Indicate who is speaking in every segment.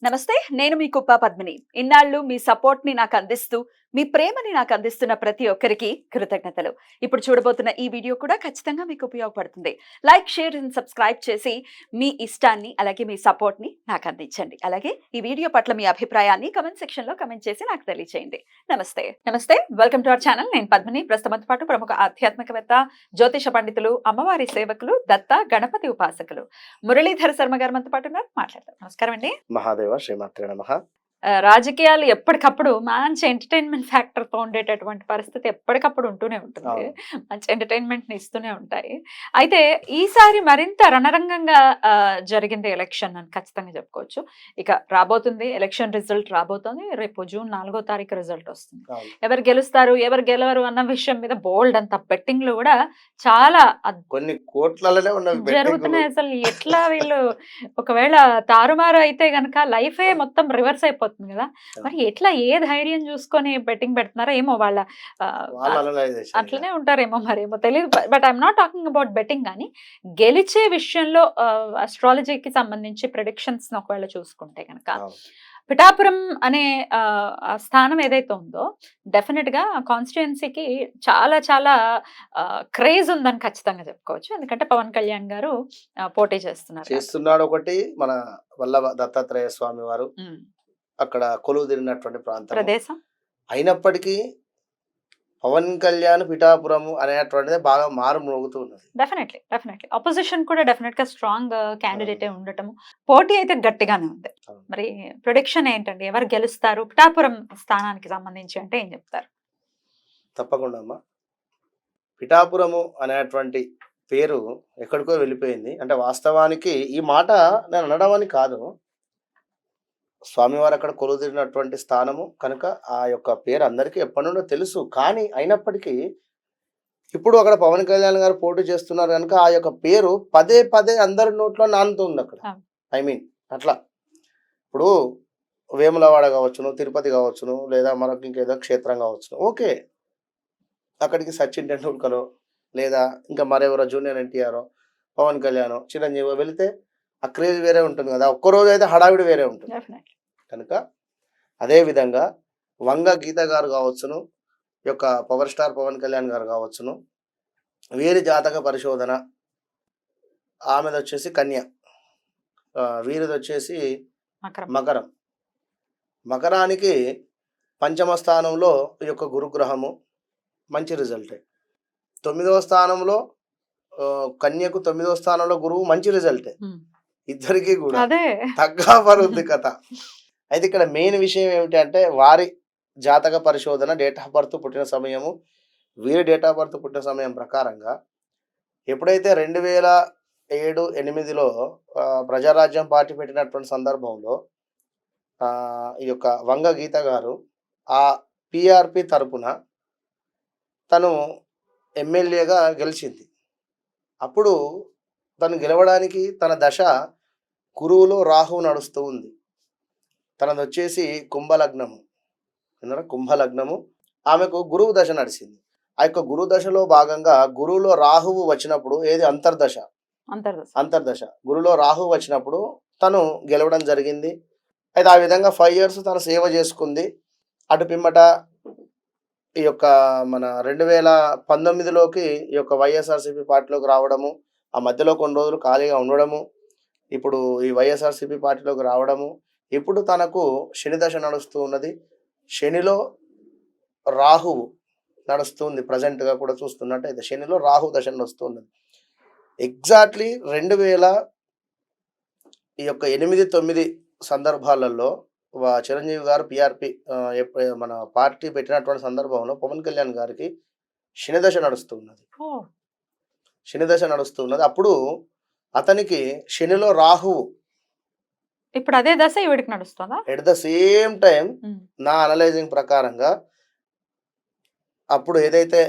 Speaker 1: నమస్తే. నేను మీ కుప్ప పద్మిని. ఇన్నాళ్ళు మీ సపోర్ట్‌ని నాకందిస్తూ, మీ ప్రేమని నాకందిస్తున్న ప్రతి ఒక్కరికి కృతజ్ఞతలు. ఇప్పుడు చూడబోతున్న ఈ వీడియో కూడా ఖచ్చితంగా మీకు ఉపయోగపడుతుంది. లైక్, షేర్ అండ్ సబ్స్క్రైబ్ చేసి మీ ఇష్టాన్ని అలాగే మీ సపోర్ట్‌ని నాకందించండి. అలాగే ఈ వీడియో పట్ల మీ అభిప్రాయాన్ని కామెంట్ సెక్షన్‌లో కామెంట్ చేసి నాకు తెలియజేయండి. నమస్తే. నమస్తే. Welcome to our channel. నేను పద్మిని. ప్రస్తుతంతో పాటు ప్రముఖ ఆధ్యాత్మికవేత్త, జ్యోతిష పండితులు, అమ్మవారి సేవకులు, దత్త గణపతి ఉపాసకులు మురళీధర శర్మ గారు మనతో పాటు ఉన్నారు. మాట్లాడదాం. నమస్కారం అండి.
Speaker 2: మహాదేవ శ్రీమాత్రే నమః.
Speaker 1: రాజకీయాలు ఎప్పటికప్పుడు మంచి ఎంటర్టైన్మెంట్ ఫ్యాక్టర్ తో ఉండేటటువంటి పరిస్థితి ఎప్పటికప్పుడు ఉంటూనే ఉంటుంది.
Speaker 2: అవును.
Speaker 1: మంచి ఎంటర్టైన్మెంట్ ని ఇస్తూనే ఉంటాయి. అయితే ఈసారి మరింత రణరంగంగా జరిగింది ఎలక్షన్ అని ఖచ్చితంగా చెప్పుకోవచ్చు. ఇక రాబోతుంది ఎలక్షన్ రిజల్ట్ రాబోతుంది. రేపు జూన్ 4వ తారీఖు రిజల్ట్ వస్తుంది.
Speaker 2: అవును.
Speaker 1: ఎవరు గెలుస్తారు ఎవరు గెలవరు అన్న విషయం మీద బోల్డ్ అంత బెట్టింగ్లు కూడా చాలా
Speaker 2: కొన్ని కోట్లలోనే ఉన్నవి
Speaker 1: జరుగుతున్నాయి. అసలు ఎట్లా వీళ్ళు ఒకవేళ తారుమారు అయితే గనక లైఫే మొత్తం రివర్స్ అయిపోతుంది కదా. మరి ఎట్లా ఏ ధైర్యం చూసుకొని బెట్టింగ్ పెడుతున్నారో ఏమో వాళ్ళ అట్లనే ఉంటారేమో మరేమో తెలియదు. But I'm not talking about betting. కానీ గెలిచే విషయంలో అస్ట్రాలజీకి సంబంధించి ప్రెడిక్షన్స్ ఒకవేళ చూసుకుంటే కనుక పిఠాపురం అనే స్థానం ఏదైతే ఉందో డెఫినెట్ గా కాన్స్టిట్యుయెన్సీకి చాలా చాలా క్రేజ్ ఉందని ఖచ్చితంగా చెప్పుకోవచ్చు. ఎందుకంటే పవన్ కళ్యాణ్ గారు పోటీ
Speaker 2: చేస్తున్నాడు. ఒకటి మన వల్లభ దత్తాత్రేయ స్వామి వారు అక్కడ కొలువు తిరిగినటువంటి ప్రదేశం అయినప్పటికీ పవన్ కళ్యాణ్ పిఠాపురం అనేటువంటిది బాగా మారు మోగుతూ ఉన్నది.
Speaker 1: డెఫినెట్లీ అపోజిషన్ కూడా డెఫినెట్ గా స్ట్రాంగ్ క్యాండిడేట్ ఉండటం, పోటీ అయితే గట్టిగానే ఉంది. మరి ప్రొడిక్షన్ ఏంటండి, ఎవరు గెలుస్తారు పిఠాపురం స్థానానికి సంబంధించి అంటే ఏం చెప్తారు?
Speaker 2: తప్పకుండా అమ్మా. పిఠాపురము అనేటువంటి పేరు ఎక్కడికో వెళ్ళిపోయింది. అంటే వాస్తవానికి ఈ మాట నేను అనడం కాదు, స్వామివారు అక్కడ కొలుదిరినటువంటి స్థానము కనుక ఆ యొక్క పేరు అందరికీ ఎప్పటి నుండో తెలుసు. కానీ అయినప్పటికీ ఇప్పుడు అక్కడ పవన్ కళ్యాణ్ గారు పోటీ చేస్తున్నారు కనుక ఆ యొక్క పేరు పదే పదే అందరి నోట్లో నానుతుంది అక్కడ. అట్లా ఇప్పుడు వేములవాడ కావచ్చును, తిరుపతి కావచ్చును, లేదా మరొక ఇంకేదో క్షేత్రం కావచ్చును, ఓకే, అక్కడికి సచిన్ టెండూల్కర్ లేదా ఇంకా మరెవరో జూనియర్ ఎన్టీఆర్, పవన్ కళ్యాణ్, చిరంజీవి వెళితే ఆ క్రేజ్ వేరే ఉంటుంది కదా. ఒక్కరోజు అయితే హడావిడి వేరే ఉంటుంది కనుక అదేవిధంగా వంగ గీత గారు కావచ్చును, యొక్క పవర్ స్టార్ పవన్ కళ్యాణ్ గారు కావచ్చును, వీరి జాతక పరిశోధన, ఆమెది వచ్చేసి కన్య, వీరిది వచ్చేసి మకరం. మకరానికి పంచమ స్థానంలో ఈ యొక్క గురుగ్రహము మంచి రిజల్టే. 9వ స్థానంలో కన్యకు 9వ స్థానంలో గురువు మంచి రిజల్టే. ఇద్దరికి కూడా తగ్గ పరుంది కథ. అయితే ఇక్కడ మెయిన్ విషయం ఏమిటి అంటే వారి జాతక పరిశోధన, డేట్ ఆఫ్ బర్త్, పుట్టిన సమయము, వీరి డేట్ ఆఫ్ బర్త్ పుట్టిన సమయం ప్రకారంగా ఎప్పుడైతే 2007-8లో ప్రజారాజ్యం పార్టీ పెట్టినటువంటి సందర్భంలో ఈ యొక్క వంగ గీత గారు ఆ పిఆర్పి తరపున తను ఎమ్మెల్యేగా గెలిచింది. అప్పుడు తను గెలవడానికి తన దశ గురువులో రాహు నడుస్తూ ఉంది. తనది వచ్చేసి కుంభలగ్నము, కుంభలగ్నము. ఆమెకు గురువు దశ నడిచింది. ఆ యొక్క గురు దశలో భాగంగా గురువులో రాహువు వచ్చినప్పుడు, ఏది అంతర్దశ, గురువులో రాహువు వచ్చినప్పుడు తను గెలవడం జరిగింది. అయితే ఆ విధంగా 5 years తను సేవ చేసుకుంది. అటు పిమ్మట ఈ యొక్క మన 2019లోకి ఈ యొక్క వైఎస్ఆర్సీపీ పార్టీలోకి రావడము, ఆ మధ్యలో కొన్ని రోజులు ఖాళీగా ఉండడము, ఇప్పుడు ఈ వైఎస్ఆర్సీపీ పార్టీలోకి రావడము. ఇప్పుడు తనకు శని దశ నడుస్తూ ఉన్నది. శనిలో రాహువు నడుస్తుంది. ప్రజెంట్గా కూడా చూస్తున్నట్టయితే శనిలో రాహు దశ నడుస్తూ ఉన్నది. ఎగ్జాక్ట్లీ 2008-9 సందర్భాలలో చిరంజీవి గారు పిఆర్పి మన పార్టీ పెట్టినటువంటి సందర్భంలో పవన్ కళ్యాణ్ గారికి శని దశ నడుస్తున్నది. అప్పుడు అతనికి శనిలో రాహువు,
Speaker 1: ఇప్పుడు అదే దశ ఈవిడికి నడుస్తుందా?
Speaker 2: ఎట్ ద సేమ్ టైం నా అనలైజింగ్ ప్రకారంగా అప్పుడు ఏదైతే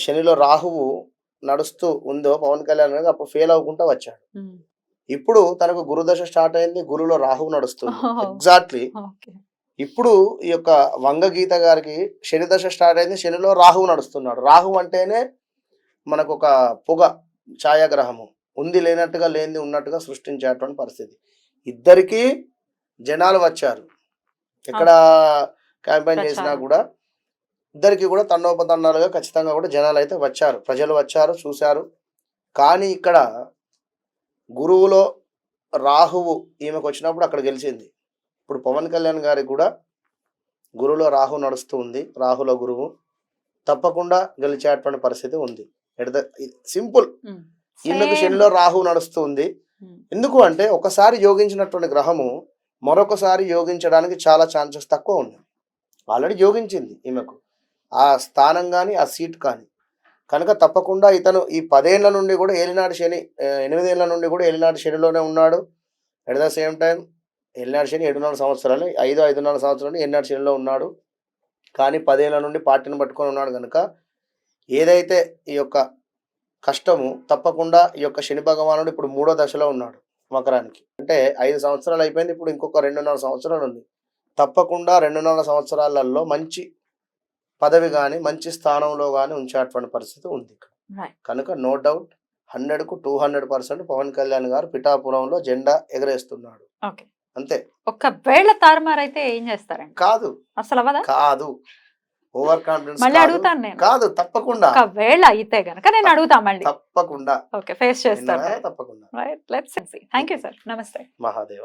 Speaker 2: శనిలో రాహువు నడుస్తూ ఉందో పవన్ కళ్యాణ్ గారు అప్పుడు ఫెయిల్ అవ్వకుండా వచ్చాడు. ఇప్పుడు తనకు గురుదశ స్టార్ట్ అయింది, గురువులో రాహువు నడుస్తుంది. ఎగ్జాక్ట్లీ ఇప్పుడు ఈ యొక్క వంగ గీత గారికి శని దశ స్టార్ట్ అయింది, శనిలో రాహువు నడుస్తున్నాడు. రాహువు అంటేనే మనకు ఒక పొగ ఛాయాగ్రహము, ఉంది లేనట్టుగా లేనిది ఉన్నట్టుగా సృష్టించేటువంటి పరిస్థితి. ఇద్దరికీ జనాలు వచ్చారు. ఎక్కడ క్యాంపెయిన్ చేసినా
Speaker 1: ప్రచారం.
Speaker 2: కూడా ఇద్దరికి కూడా తండోపతండాలుగా ఖచ్చితంగా కూడా జనాలు అయితే వచ్చారు, ప్రజలు వచ్చారు, చూశారు. కానీ ఇక్కడ గురువులో రాహువు ఈమెకు వచ్చినప్పుడు అక్కడ గెలిచింది. ఇప్పుడు పవన్ కళ్యాణ్ గారికి కూడా గురువులో రాహు నడుస్తూ ఉంది, రాహులో గురువు తప్పకుండా గెలిచేటువంటి పరిస్థితి ఉంది. సింపుల్. ఈమెకు శనిలో రాహు నడుస్తుంది. ఎందుకు అంటే ఒకసారి యోగించినటువంటి గ్రహము మరొకసారి యోగించడానికి చాలా ఛాన్సెస్ తక్కువ ఉన్నాయి. ఆల్రెడీ యోగించింది ఈమెకు ఆ స్థానం కానీ ఆ సీట్ కానీ. కనుక తప్పకుండా ఇతను ఈ 10 ఏళ్ల నుండి కూడా ఏలినాడు శని, 8 ఏళ్ల నుండి కూడా ఏలినాడు శనిలోనే ఉన్నాడు. ఎట్ ద సేమ్ టైం ఏలినాడు శని 7.5 సంవత్సరాలు, 5.5 సంవత్సరాలు ఏలినాడు శనిలో ఉన్నాడు. కానీ 10 ఏళ్ల నుండి పార్టీని పట్టుకొని ఉన్నాడు. కనుక ఏదైతే ఈ యొక్క కష్టము తప్పకుండా ఈ యొక్క శని భగవానుడు ఇప్పుడు 3వ దశలో ఉన్నాడు మకరానికి. అంటే 5 సంవత్సరాలు అయిపోయింది, ఇప్పుడు ఇంకొక 2.5 సంవత్సరాలు ఉంది. తప్పకుండా 2.5 సంవత్సరాలలో మంచి పదవి కానీ మంచి స్థానంలో కానీ ఉంచేటువంటి పరిస్థితి ఉంది. కనుక నో డౌట్ 100కు 200% పవన్ కళ్యాణ్ గారు పిఠాపురంలో జెండా ఎగరేస్తున్నాడు. అంతే.
Speaker 1: ఒకవేళ తారుమారైతే ఏం చేస్తారండి?
Speaker 2: కాదు,
Speaker 1: అసలు అవ్వదా?
Speaker 2: కాదు, ఓవర్ కాన్ఫిడెన్స్
Speaker 1: మళ్ళీ అడుగుతాను నేను.
Speaker 2: కాదు, తప్పకుండా.
Speaker 1: ఒకవేళ అయితే గనక నేను అడుగుతా మళ్ళీ.
Speaker 2: తప్పకుండా.
Speaker 1: ఓకే, ఫేస్ చేస్తాను.
Speaker 2: తప్పకుండా.
Speaker 1: Right, let's see. Thank you sir. నమస్తే.
Speaker 2: మహాదేవ.